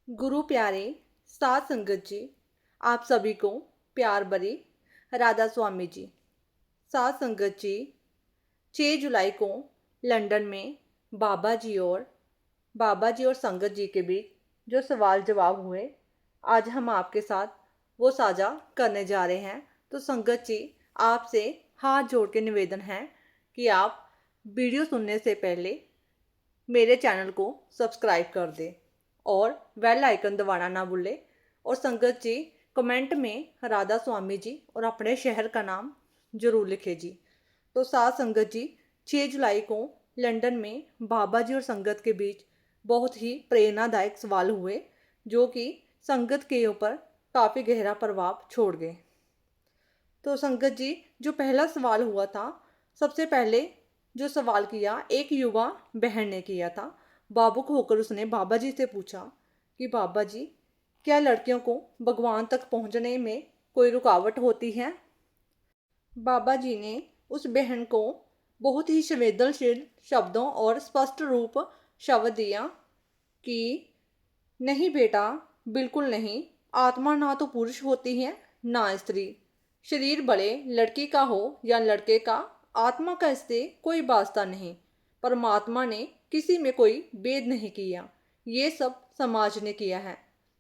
गुरु प्यारे साध संगत जी, आप सभी को प्यार भरी राधा स्वामी जी। साध संगत जी, 6 जुलाई को लंदन में बाबा जी और संगत जी के बीच जो सवाल जवाब हुए, आज हम आपके साथ वो साझा करने जा रहे हैं। तो संगत जी, आपसे हाथ जोड़ के निवेदन है कि आप वीडियो सुनने से पहले मेरे चैनल को सब्सक्राइब कर दें और बेल आइकन दबाना ना भूलें। और संगत जी, कमेंट में राधा स्वामी जी और अपने शहर का नाम जरूर लिखें जी। तो साथ संगत जी, 6 जुलाई को लंदन में बाबा जी और संगत के बीच बहुत ही प्रेरणादायक सवाल हुए, जो कि संगत के ऊपर काफ़ी गहरा प्रभाव छोड़ गए। तो संगत जी, जो पहला सवाल हुआ था, सबसे पहले जो सवाल किया एक युवा बहन ने किया था। भावुक होकर उसने बाबा जी से पूछा कि बाबा जी, क्या लड़कियों को भगवान तक पहुंचने में कोई रुकावट होती है? बाबा जी ने उस बहन को बहुत ही संवेदनशील शब्दों और स्पष्ट रूप शब्द दिया कि नहीं बेटा, बिल्कुल नहीं। आत्मा ना तो पुरुष होती है ना स्त्री। शरीर भले लड़की का हो या लड़के का, आत्मा का इससे कोई वास्ता नहीं। परमात्मा ने किसी में कोई भेद नहीं किया, ये सब समाज ने किया है।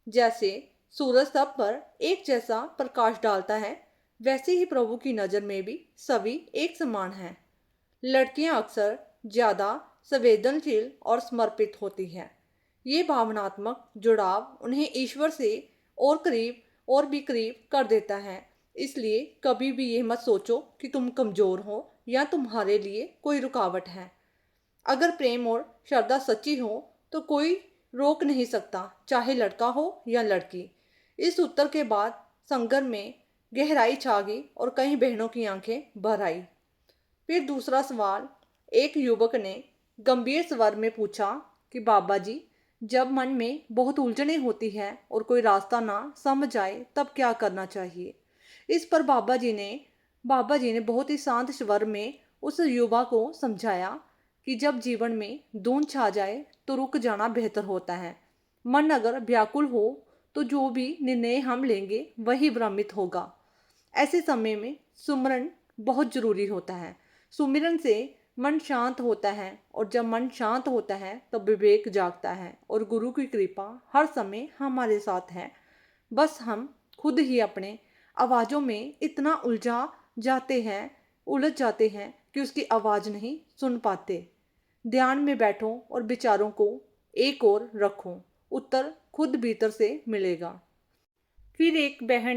जैसे सूरज सब पर एक जैसा प्रकाश डालता है, वैसे ही प्रभु की नज़र में भी सभी एक समान हैं। लड़कियां अक्सर ज़्यादा संवेदनशील और समर्पित होती हैं। ये भावनात्मक जुड़ाव उन्हें ईश्वर से और भी करीब कर देता है। इसलिए कभी भी ये मत सोचो कि तुम कमज़ोर हो या तुम्हारे लिए कोई रुकावट है। अगर प्रेम और श्रद्धा सच्ची हो तो कोई रोक नहीं सकता, चाहे लड़का हो या लड़की। इस उत्तर के बाद संगत में गहराई छा गई और कई बहनों की आंखें भर आई। फिर दूसरा सवाल एक युवक ने गंभीर स्वर में पूछा कि बाबा जी, जब मन में बहुत उलझने होती है और कोई रास्ता ना समझ आए, तब क्या करना चाहिए? इस पर बाबा जी ने बहुत ही शांत स्वर में उस युवा को समझाया कि जब जीवन में धुंध छा जाए तो रुक जाना बेहतर होता है। मन अगर व्याकुल हो तो जो भी निर्णय हम लेंगे वही भ्रमित होगा। ऐसे समय में सुमरन बहुत जरूरी होता है। सुमिरन से मन शांत होता है और जब मन शांत होता है तब विवेक जागता है और गुरु की कृपा हर समय हमारे साथ है। बस हम खुद ही अपने आवाज़ों में इतना उलझ जाते हैं कि उसकी आवाज़ नहीं सुन पाते। ध्यान में बैठो और विचारों को एक और रखो, उत्तर खुद भीतर से मिलेगा। फिर एक बहन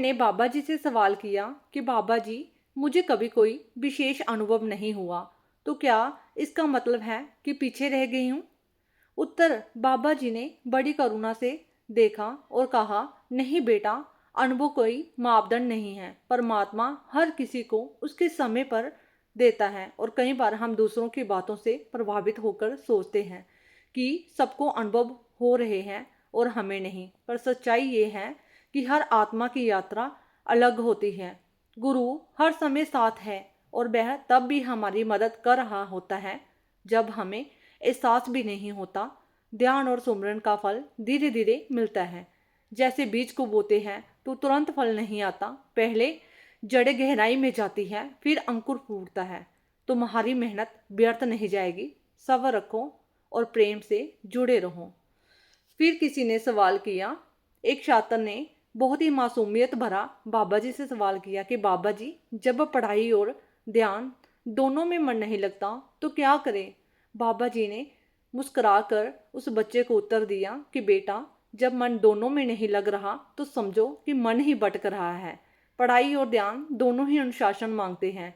ने बाबा जी से सवाल किया कि बाबा जी, मुझे कभी कोई विशेष अनुभव नहीं हुआ, तो क्या इसका मतलब है कि पीछे रह गई हूँ? उत्तर बाबा जी ने बड़ी करुणा से देखा और कहा, नहीं बेटा, अनुभव कोई मापदंड नहीं है। परमात्मा हर किसी को उसके समय पर देता है और कई बार हम दूसरों की बातों से प्रभावित होकर सोचते हैं कि सबको अनुभव हो रहे हैं और हमें नहीं। पर सच्चाई ये है कि हर आत्मा की यात्रा अलग होती है। गुरु हर समय साथ है और वह तब भी हमारी मदद कर रहा होता है जब हमें एहसास भी नहीं होता। ध्यान और सुमरन का फल धीरे धीरे मिलता है। जैसे बीज को बोते हैं तो तुरंत फल नहीं आता, पहले जड़ें गहराई में जाती है, फिर अंकुर फूटता है। तुम्हारी मेहनत व्यर्थ नहीं जाएगी। सब्र रखो और प्रेम से जुड़े रहो। फिर किसी ने सवाल किया, एक छात्र ने बहुत ही मासूमियत भरा बाबा जी से सवाल किया कि बाबा जी, जब पढ़ाई और ध्यान दोनों में मन नहीं लगता तो क्या करें? बाबा जी ने मुस्कुराकर उस बच्चे को उत्तर दिया कि बेटा, जब मन दोनों में नहीं लग रहा तो समझो कि मन ही भटक रहा है। पढ़ाई और ध्यान दोनों ही अनुशासन मांगते हैं।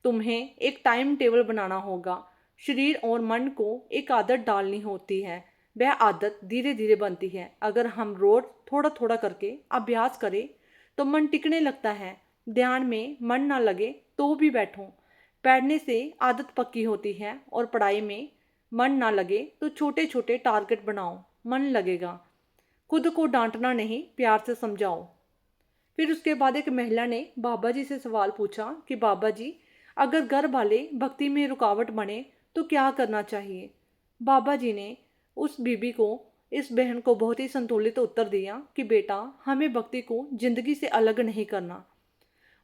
तुम्हें एक टाइम टेबल बनाना होगा। शरीर और मन को एक आदत डालनी होती है। वह आदत धीरे धीरे बनती है। अगर हम रोज थोड़ा थोड़ा करके अभ्यास करें तो मन टिकने लगता है। ध्यान में मन ना लगे तो भी बैठो। बैठने से आदत पक्की होती है और पढ़ाई में मन ना लगे तो छोटे छोटे टारगेट बनाओ, मन लगेगा। खुद को डांटना नहीं, प्यार से समझाओ। फिर उसके बाद एक महिला ने बाबा जी से सवाल पूछा कि बाबा जी, अगर घर वाले भक्ति में रुकावट बने तो क्या करना चाहिए? बाबा जी ने उस बीबी को इस बहन को बहुत ही संतुलित उत्तर दिया कि बेटा, हमें भक्ति को जिंदगी से अलग नहीं करना,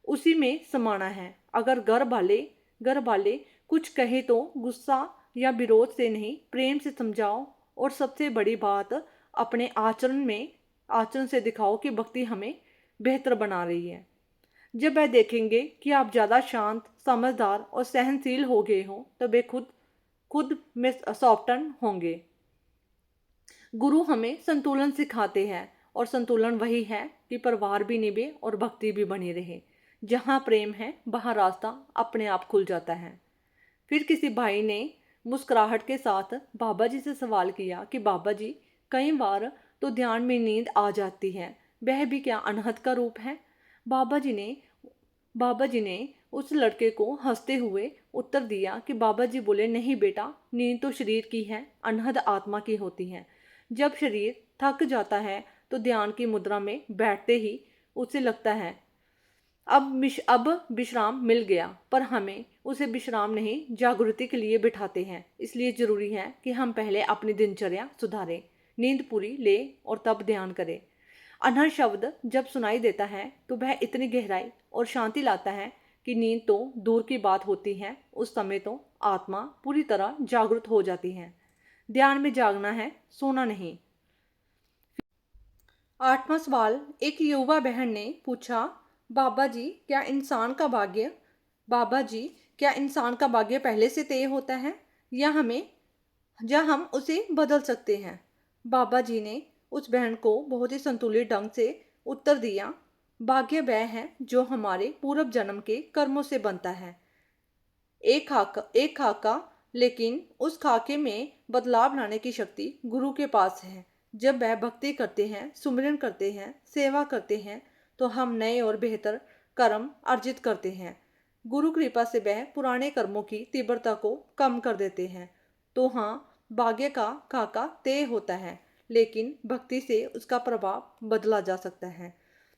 उसी में समाना है। अगर घर वाले कुछ कहे तो गुस्सा या विरोध से नहीं, प्रेम से समझाओ। और सबसे बड़ी बात, अपने आचरण से दिखाओ कि भक्ति हमें बेहतर बना रही है। जब वह देखेंगे कि आप ज़्यादा शांत, समझदार और सहनशील हो गए हो, तो वे खुद खुद में सॉफ्टन होंगे। गुरु हमें संतुलन सिखाते हैं, और संतुलन वही है कि परिवार भी निभे और भक्ति भी बनी रहे। जहाँ प्रेम है वहाँ रास्ता अपने आप खुल जाता है। फिर किसी भाई ने मुस्कुराहट के साथ बाबा जी से सवाल किया कि बाबा जी, कई बार तो ध्यान में नींद आ जाती है, वह भी क्या अनहद का रूप है? बाबा जी ने उस लड़के को हंसते हुए उत्तर दिया कि बाबा जी बोले, नहीं बेटा, नींद तो शरीर की है, अनहद आत्मा की होती है। जब शरीर थक जाता है तो ध्यान की मुद्रा में बैठते ही उसे लगता है अब विश्राम मिल गया, पर हमें उसे विश्राम नहीं, जागृति के लिए बिठाते हैं। इसलिए जरूरी है कि हम पहले अपनी दिनचर्या सुधारें, नींद पूरी ले और तब ध्यान करें। अनहद शब्द जब सुनाई देता है तो वह इतनी गहराई और शांति लाता है कि नींद तो दूर की बात होती है, उस समय तो आत्मा पूरी तरह जागृत हो जाती है। ध्यान में जागना है, सोना नहीं। 8वां सवाल, एक युवा बहन ने पूछा, बाबा जी क्या इंसान का भाग्य बाबा जी क्या इंसान का भाग्य पहले से तय होता है, या हम उसे बदल सकते हैं? बाबा जी ने उस बहन को बहुत ही संतुलित ढंग से उत्तर दिया, भाग्य वह है जो हमारे पूर्व जन्म के कर्मों से बनता है। एक खाका, लेकिन उस खाके में बदलाव लाने की शक्ति गुरु के पास है। जब वह भक्ति करते हैं, सुमिरन करते हैं, सेवा करते हैं, तो हम नए और बेहतर कर्म अर्जित करते हैं। गुरु कृपा से वह पुराने कर्मों की तीव्रता को कम कर देते हैं। तो हाँ, भाग्य का खाका तय होता है, लेकिन भक्ति से उसका प्रभाव बदला जा सकता है।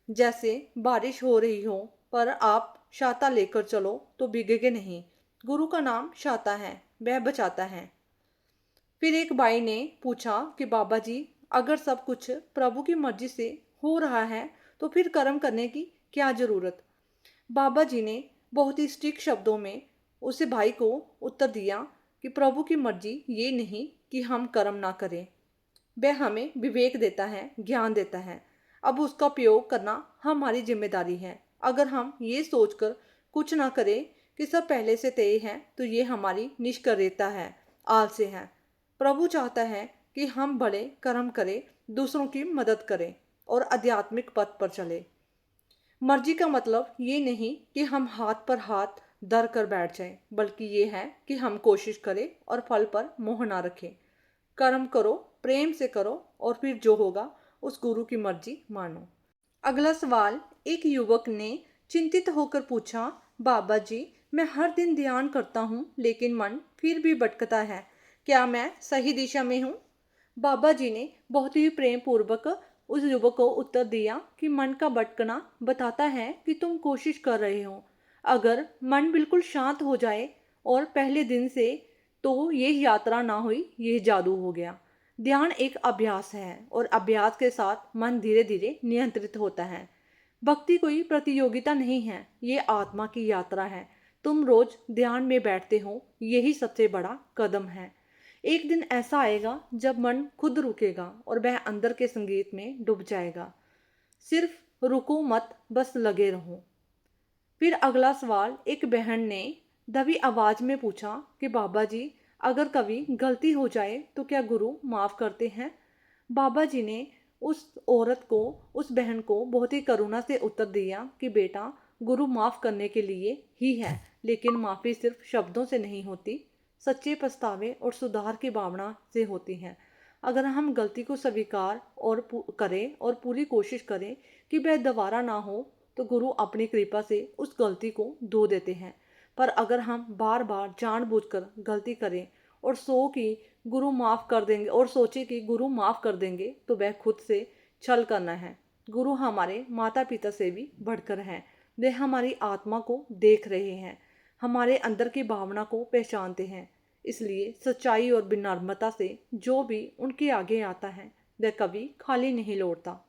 जैसे बारिश हो रही हो, पर आप छाता लेकर चलो तो भीगेगे नहीं। गुरु का नाम छाता है, वह बचाता है। फिर एक भाई ने पूछा कि बाबा जी, अगर सब कुछ प्रभु की मर्जी से हो रहा है तो फिर कर्म करने की क्या जरूरत? बाबा जी ने बहुत ही स्ट्रिक्ट शब्दों में उसे भाई को उत्तर दिया कि प्रभु की मर्जी ये नहीं कि हम कर्म ना करें, वह हमें विवेक देता है, ज्ञान देता है। अब उसका उपयोग करना हमारी जिम्मेदारी है। अगर हम ये सोचकर कुछ ना करें कि सब पहले से तय है, तो ये हमारी निष्क्रियता है, आलस्य है। प्रभु चाहता है कि हम बड़े कर्म करें, दूसरों की मदद करें और आध्यात्मिक पथ पर चले। मर्जी का मतलब ये नहीं कि हम हाथ पर हाथ धर कर बैठ जाएं, बल्कि ये है कि हम कोशिश करें और फल पर मोह ना रखें। कर्म करो, प्रेम से करो, और फिर जो होगा उस गुरु की मर्जी मानो। अगला सवाल, एक युवक ने चिंतित होकर पूछा, बाबा जी, मैं हर दिन ध्यान करता हूँ लेकिन मन फिर भी भटकता है, क्या मैं सही दिशा में हूँ? बाबा जी ने बहुत ही प्रेम पूर्वक उस युवक को उत्तर दिया कि मन का भटकना बताता है कि तुम कोशिश कर रहे हो। अगर मन बिल्कुल शांत हो जाए और पहले दिन से, तो ये यात्रा ना हुई, ये जादू हो गया। ध्यान एक अभ्यास है और अभ्यास के साथ मन धीरे धीरे नियंत्रित होता है। भक्ति कोई प्रतियोगिता नहीं है, ये आत्मा की यात्रा है। तुम रोज ध्यान में बैठते हो, यही सबसे बड़ा कदम है। एक दिन ऐसा आएगा जब मन खुद रुकेगा और वह अंदर के संगीत में डूब जाएगा। सिर्फ रुको मत, बस लगे रहो। फिर अगला सवाल, एक बहन ने दबी आवाज में पूछा कि बाबा जी, अगर कभी गलती हो जाए तो क्या गुरु माफ करते हैं? बाबा जी ने उस बहन को बहुत ही करुणा से उत्तर दिया कि बेटा, गुरु माफ करने के लिए ही है, लेकिन माफी सिर्फ शब्दों से नहीं होती, सच्चे पछतावे और सुधार की भावना से होती है। अगर हम गलती को स्वीकार करें और पूरी कोशिश करें कि वह दोबारा ना हो, तो गुरु अपनी कृपा से उस गलती को धो देते हैं। पर अगर हम बार बार जानबूझकर गलती करें और सोचे कि गुरु माफ़ कर देंगे, तो वह खुद से छल करना है। गुरु हमारे माता पिता से भी बढ़कर हैं। वे हमारी आत्मा को देख रहे हैं, हमारे अंदर की भावना को पहचानते हैं। इसलिए सच्चाई और विनम्रता से जो भी उनके आगे आता है, वह कभी खाली नहीं लौटता।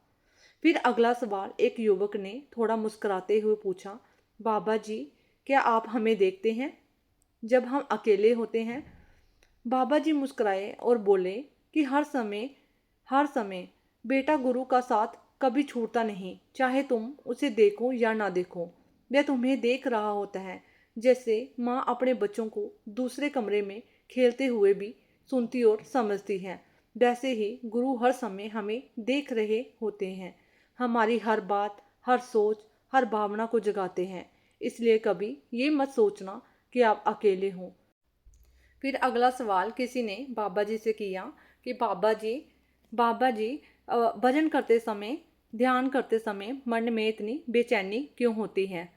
फिर अगला सवाल एक युवक ने थोड़ा मुस्कुराते हुए पूछा, बाबा जी, क्या आप हमें देखते हैं जब हम अकेले होते हैं? बाबा जी मुस्कुराए और बोले कि हर समय बेटा गुरु का साथ कभी छूटता नहीं, चाहे तुम उसे देखो या ना देखो। वह तुम्हें देख रहा होता है, जैसे माँ अपने बच्चों को दूसरे कमरे में खेलते हुए भी सुनती और समझती है। वैसे ही गुरु हर समय हमें देख रहे होते हैं, हमारी हर बात, हर सोच, हर भावना को जगाते हैं। इसलिए कभी ये मत सोचना कि आप अकेले हों। फिर अगला सवाल किसी ने बाबा जी से किया कि बाबा जी भजन करते समय, ध्यान करते समय मन में इतनी बेचैनी क्यों होती है?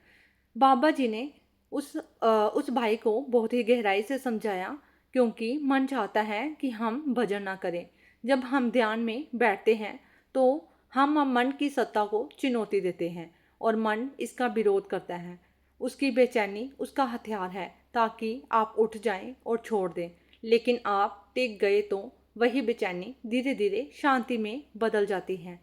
बाबा जी ने उस भाई को बहुत ही गहराई से समझाया, क्योंकि मन चाहता है कि हम भजन ना करें। जब हम ध्यान में बैठते हैं तो हम मन की सत्ता को चुनौती देते हैं और मन इसका विरोध करता है। उसकी बेचैनी उसका हथियार है, ताकि आप उठ जाएं और छोड़ दें। लेकिन आप टिक गए तो वही बेचैनी धीरे धीरे शांति में बदल जाती है।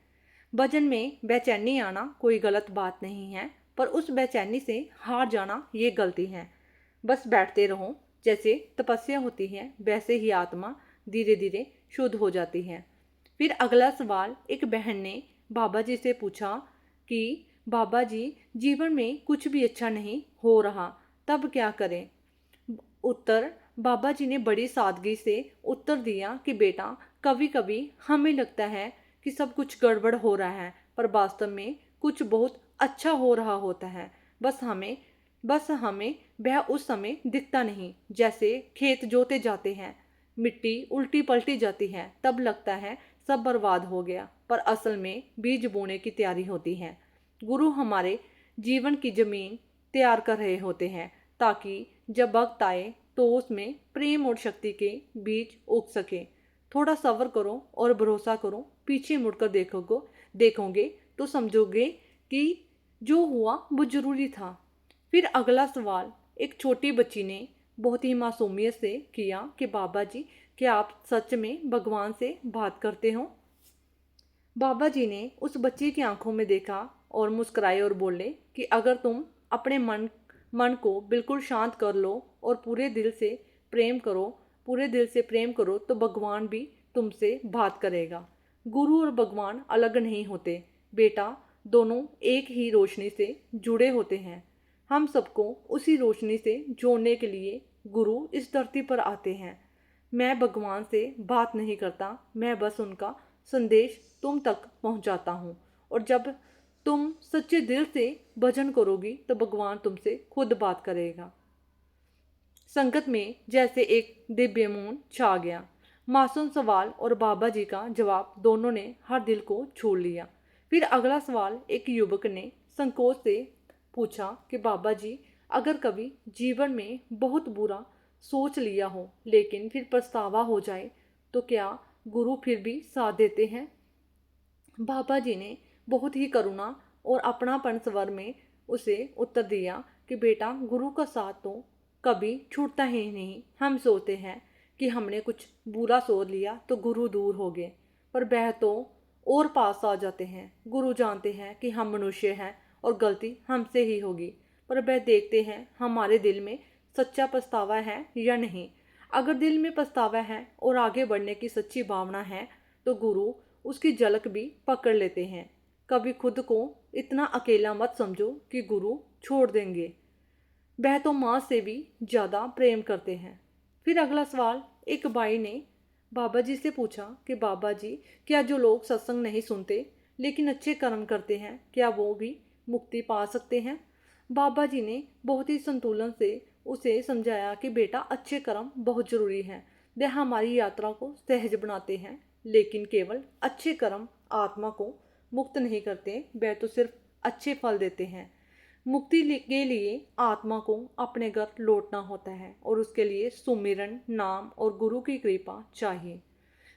भजन में बेचैनी आना कोई गलत बात नहीं है, पर उस बेचैनी से हार जाना ये गलती है। बस बैठते रहो, जैसे तपस्या होती है वैसे ही आत्मा धीरे धीरे शुद्ध हो जाती है। फिर अगला सवाल एक बहन ने बाबा जी से पूछा कि बाबा जी, जीवन में कुछ भी अच्छा नहीं हो रहा, तब क्या करें? उत्तर बाबा जी ने बड़ी सादगी से उत्तर दिया कि बेटा, कभी कभी हमें लगता है कि सब कुछ गड़बड़ हो रहा है, पर वास्तव में कुछ बहुत अच्छा हो रहा होता है। बस हमें वह उस समय दिखता नहीं। जैसे खेत जोते जाते हैं, मिट्टी उल्टी पलटी जाती है, तब लगता है सब बर्बाद हो गया, पर असल में बीज बोने की तैयारी होती है। गुरु हमारे जीवन की जमीन तैयार कर रहे होते हैं, ताकि जब वक्त आए तो उसमें प्रेम और शक्ति के बीज उग सके। थोड़ा सब्र करो और भरोसा करो, पीछे मुड़कर देखोगे तो समझोगे कि जो हुआ वो जरूरी था। फिर अगला सवाल एक छोटी बच्ची ने बहुत ही मासूमियत से किया कि बाबा जी, क्या आप सच में भगवान से बात करते हो? बाबा जी ने उस बच्ची की आंखों में देखा और मुस्कुराए और बोले कि अगर तुम अपने मन को बिल्कुल शांत कर लो और पूरे दिल से प्रेम करो तो भगवान भी तुमसे बात करेगा। गुरु और भगवान अलग नहीं होते बेटा, दोनों एक ही रोशनी से जुड़े होते हैं। हम सबको उसी रोशनी से जोड़ने के लिए गुरु इस धरती पर आते हैं। मैं भगवान से बात नहीं करता, मैं बस उनका संदेश तुम तक पहुंचाता हूँ। और जब तुम सच्चे दिल से भजन करोगी तो भगवान तुमसे खुद बात करेगा। संगत में जैसे एक दिव्य मौन छा गया। मासूम सवाल और बाबा जी का जवाब दोनों ने हर दिल को छू लिया। फिर अगला सवाल एक युवक ने संकोच से पूछा कि बाबा जी, अगर कभी जीवन में बहुत बुरा सोच लिया हो लेकिन फिर पछतावा हो जाए, तो क्या गुरु फिर भी साथ देते हैं? बाबा जी ने बहुत ही करुणा और अपनापन स्वर में उसे उत्तर दिया कि बेटा, गुरु का साथ तो कभी छूटता ही नहीं। हम सोचते हैं कि हमने कुछ बुरा सोच लिया तो गुरु दूर हो गए, पर वह तो और पास आ जाते हैं। गुरु जानते हैं कि हम मनुष्य हैं और गलती हमसे ही होगी, पर वह देखते हैं हमारे दिल में सच्चा पछतावा है या नहीं। अगर दिल में पछतावा है और आगे बढ़ने की सच्ची भावना है तो गुरु उसकी झलक भी पकड़ लेते हैं। कभी खुद को इतना अकेला मत समझो कि गुरु छोड़ देंगे, वह तो माँ से भी ज़्यादा प्रेम करते हैं। फिर अगला सवाल एक भाई ने बाबा जी से पूछा कि बाबा जी, क्या जो लोग सत्संग नहीं सुनते लेकिन अच्छे कर्म करते हैं, क्या वो भी मुक्ति पा सकते हैं? बाबा जी ने बहुत ही संतुलन से उसे समझाया कि बेटा, अच्छे कर्म बहुत ज़रूरी हैं, वे हमारी यात्रा को सहज बनाते हैं, लेकिन केवल अच्छे कर्म आत्मा को मुक्त नहीं करते, वे तो सिर्फ अच्छे फल देते हैं। मुक्ति के लिए आत्मा को अपने घर लौटना होता है और उसके लिए सुमिरन, नाम और गुरु की कृपा चाहिए।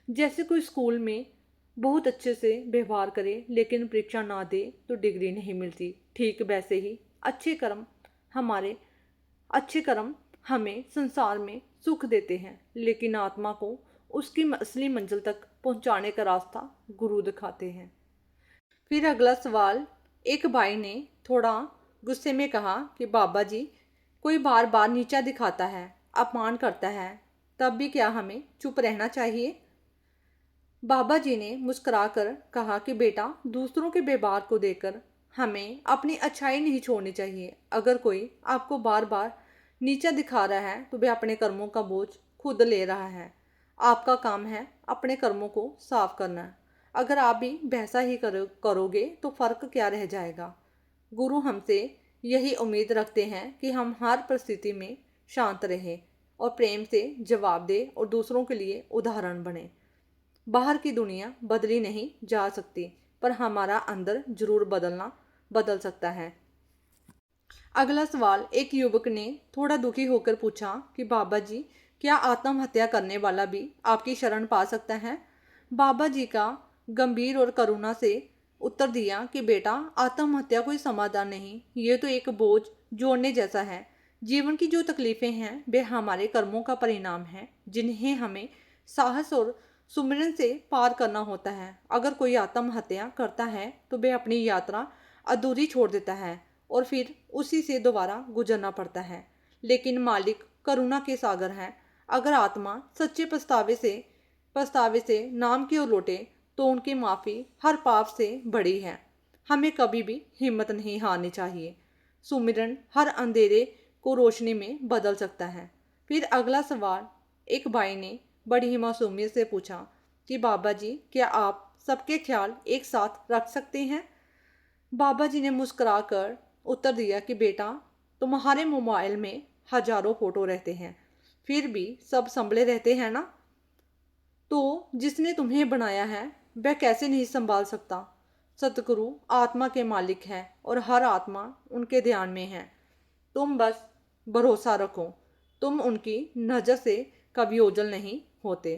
जैसे कोई स्कूल में बहुत अच्छे से व्यवहार करे लेकिन परीक्षा ना दे तो डिग्री नहीं मिलती, ठीक वैसे ही अच्छे कर्म हमें संसार में सुख देते हैं, लेकिन आत्मा को उसकी असली मंजिल तक पहुंचाने का रास्ता गुरु दिखाते हैं। फिर अगला सवाल, एक भाई ने थोड़ा गुस्से में कहा कि बाबा जी, कोई बार बार नीचा दिखाता है, अपमान करता है, तब भी क्या हमें चुप रहना चाहिए? बाबा जी ने मुस्कुराकर कहा कि बेटा, दूसरों के व्यवहार को देखकर हमें अपनी अच्छाई नहीं छोड़नी चाहिए। अगर कोई आपको बार बार नीचा दिखा रहा है तो वह अपने कर्मों का बोझ खुद ले रहा है। आपका काम है अपने कर्मों को साफ करना। अगर आप भी वैसा ही करोगे तो फर्क क्या रह जाएगा। गुरु हमसे यही उम्मीद रखते हैं कि हम हर परिस्थिति में शांत रहें और प्रेम से जवाब दें और दूसरों के लिए उदाहरण बने। बाहर की दुनिया बदली नहीं जा सकती, पर हमारा अंदर जरूर बदल सकता है। अगला सवाल, एक युवक ने थोड़ा दुखी होकर पूछा कि बाबा जी, क्या आत्महत्या करने वाला भी आपकी शरण पा सकता है? बाबा जी का गंभीर और करुणा से उत्तर दिया कि बेटा, आत्महत्या कोई समाधान नहीं, ये तो एक बोझ जोड़ने जैसा है। जीवन की जो तकलीफें हैं वे हमारे कर्मों का परिणाम है, जिन्हें हमें साहस और सुमिरन से पार करना होता है। अगर कोई आत्महत्या करता है तो वह अपनी यात्रा अधूरी छोड़ देता है और फिर उसी से दोबारा गुजरना पड़ता है। लेकिन मालिक करुणा के सागर हैं। अगर आत्मा सच्चे पछतावे से नाम की ओर लौटे तो उनकी माफ़ी हर पाप से बड़ी है। हमें कभी भी हिम्मत नहीं हारनी चाहिए। सुमिरन हर अंधेरे को रोशनी में बदल सकता है। फिर अगला सवाल, एक भाई ने बड़ी ही मासूमियत से पूछा कि बाबा जी, क्या आप सबके ख्याल एक साथ रख सकते हैं? बाबा जी ने मुस्कुराकर उत्तर दिया कि बेटा, तुम्हारे मोबाइल में हजारों फोटो रहते हैं, फिर भी सब संभले रहते हैं ना? तो जिसने तुम्हें बनाया है वह कैसे नहीं संभाल सकता? सतगुरु आत्मा के मालिक हैं और हर आत्मा उनके ध्यान में है। तुम बस भरोसा रखो, तुम उनकी नज़र से कभी ओझल नहीं होते।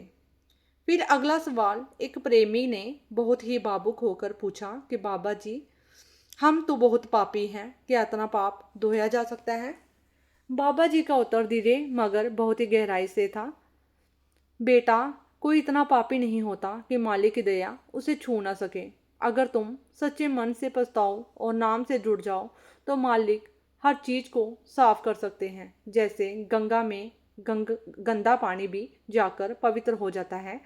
फिर अगला सवाल, एक प्रेमी ने बहुत ही भावुक होकर पूछा कि बाबा जी, हम तो बहुत पापी हैं, क्या इतना पाप धोया जा सकता है? बाबा जी का उत्तर धीरे मगर बहुत ही गहराई से था। बेटा, कोई इतना पापी नहीं होता कि मालिक की दया उसे छू ना सके। अगर तुम सच्चे मन से पछताओ और नाम से जुड़ जाओ तो मालिक हर चीज़ को साफ कर सकते हैं। जैसे गंगा में गंदा पानी भी जाकर पवित्र हो जाता है,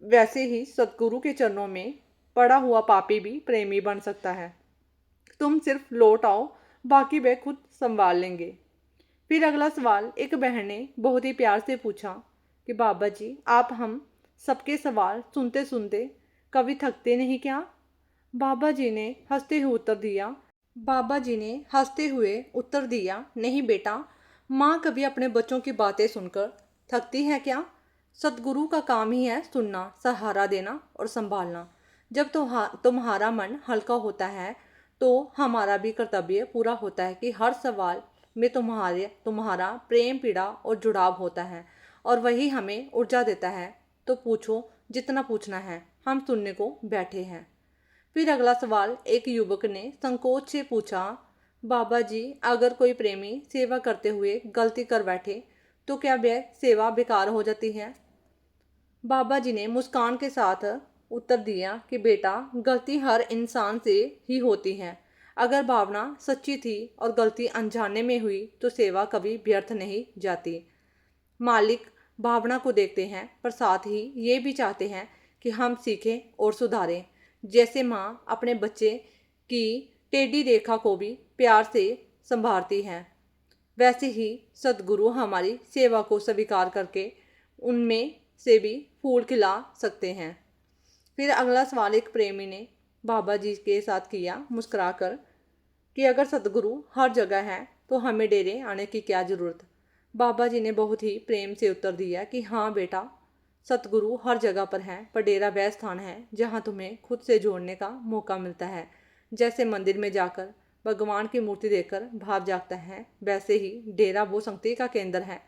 वैसे ही सतगुरु के चरणों में पड़ा हुआ पापी भी प्रेमी बन सकता है। तुम सिर्फ लौट आओ, बाकी वे खुद संभाल लेंगे। फिर अगला सवाल, एक बहन ने बहुत ही प्यार से पूछा कि बाबा जी, आप हम सबके सवाल सुनते सुनते कभी थकते नहीं क्या? बाबा जी ने हंसते हुए उत्तर दिया नहीं बेटा, माँ कभी अपने बच्चों की बातें सुनकर थकती है क्या? सतगुरु का काम ही है सुनना, सहारा देना और संभालना। जब तुम्हारा मन हल्का होता है तो हमारा भी कर्तव्य पूरा होता है कि हर सवाल में तुम्हारा प्रेम, पीड़ा और जुड़ाव होता है और वही हमें ऊर्जा देता है। तो पूछो जितना पूछना है, हम सुनने को बैठे हैं। फिर अगला सवाल, एक युवक ने संकोच से पूछा, बाबा जी, अगर कोई प्रेमी सेवा करते हुए गलती कर बैठे तो क्या वह सेवा बेकार हो जाती है? बाबा जी ने मुस्कान के साथ उत्तर दिया कि बेटा, गलती हर इंसान से ही होती है। अगर भावना सच्ची थी और गलती अनजाने में हुई तो सेवा कभी व्यर्थ नहीं जाती। मालिक भावना को देखते हैं पर साथ ही ये भी चाहते हैं कि हम सीखें और सुधारें। जैसे माँ अपने बच्चे की टेढ़ी रेखा को भी प्यार से संभालती है, वैसे ही सद्गुरु हमारी सेवा को स्वीकार करके उनमें से भी फूल खिला सकते हैं। फिर अगला सवाल, एक प्रेमी ने बाबा जी के साथ किया मुस्कुराकर कि अगर सतगुरु हर जगह है तो हमें डेरे आने की क्या ज़रूरत? बाबा जी ने बहुत ही प्रेम से उत्तर दिया कि हाँ बेटा, सतगुरु हर जगह पर हैं, पर डेरा वह स्थान है जहाँ तुम्हें खुद से जोड़ने का मौका मिलता है। जैसे मंदिर में जाकर भगवान की मूर्ति देखकर भाव जागता है, वैसे ही डेरा वो शक्ति का केंद्र है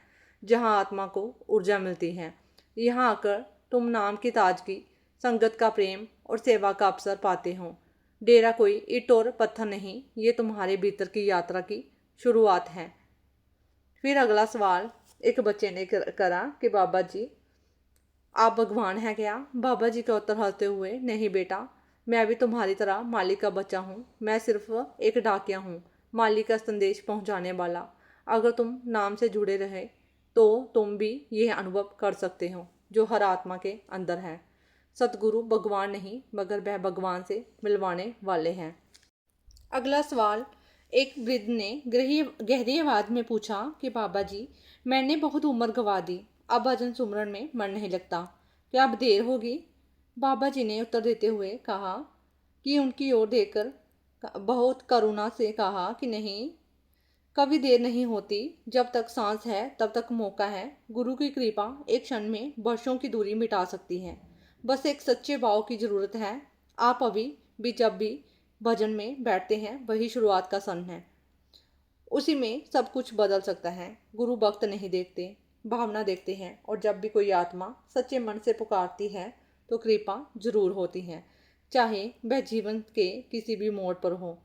जहाँ आत्मा को ऊर्जा मिलती है। यहाँ आकर तुम नाम की ताजगी, संगत का प्रेम और सेवा का अवसर पाते हो। डेरा कोई ईंट और पत्थर नहीं, ये तुम्हारे भीतर की यात्रा की शुरुआत है। फिर अगला सवाल, एक बच्चे ने करा कि बाबा जी, आप भगवान हैं क्या? बाबा जी का उत्तर हंसते हुए, नहीं बेटा, मैं भी तुम्हारी तरह मालिक का बच्चा हूँ। मैं सिर्फ एक डाकिया हूँ, मालिक का संदेश पहुँचाने वाला। अगर तुम नाम से जुड़े रहे तो तुम भी यह अनुभव कर सकते हो जो हर आत्मा के अंदर है। सतगुरु भगवान नहीं, मगर वह भगवान से मिलवाने वाले हैं। अगला सवाल, एक वृद्ध ने गहरी आवाज में पूछा कि बाबा जी, मैंने बहुत उम्र गंवा दी, अब भजन सुमरन में मन नहीं लगता, क्या अब देर होगी? बाबा जी ने उत्तर देते हुए कहा कि उनकी ओर देखकर बहुत करुणा से कहा कि नहीं, कभी देर नहीं होती। जब तक सांस है तब तक मौका है। गुरु की कृपा एक क्षण में वर्षों की दूरी मिटा सकती है। बस एक सच्चे भाव की जरूरत है। आप अभी भी जब भी भजन में बैठते हैं वही शुरुआत का क्षण है, उसी में सब कुछ बदल सकता है। गुरु वक्त नहीं देखते, भावना देखते हैं। और जब भी कोई आत्मा सच्चे मन से पुकारती है तो कृपा जरूर होती है, चाहे वह जीवन के किसी भी मोड़ पर हो।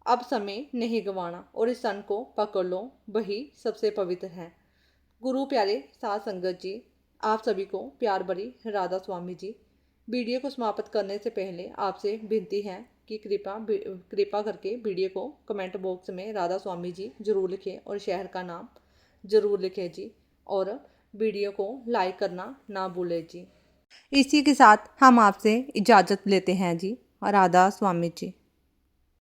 अब समय नहीं गंवाना और इस सन को पकड़ लो, वही सबसे पवित्र है। गुरु प्यारे साध संगत जी, आप सभी को प्यार भरी राधा स्वामी जी। वीडियो को समाप्त करने से पहले आपसे विनती है कि कृपा करके वीडियो को कमेंट बॉक्स में राधा स्वामी जी जरूर लिखें और शहर का नाम जरूर लिखें जी। और वीडियो को लाइक करना ना भूलें जी। इसी के साथ हम आपसे इजाज़त लेते हैं जी। राधा स्वामी जी।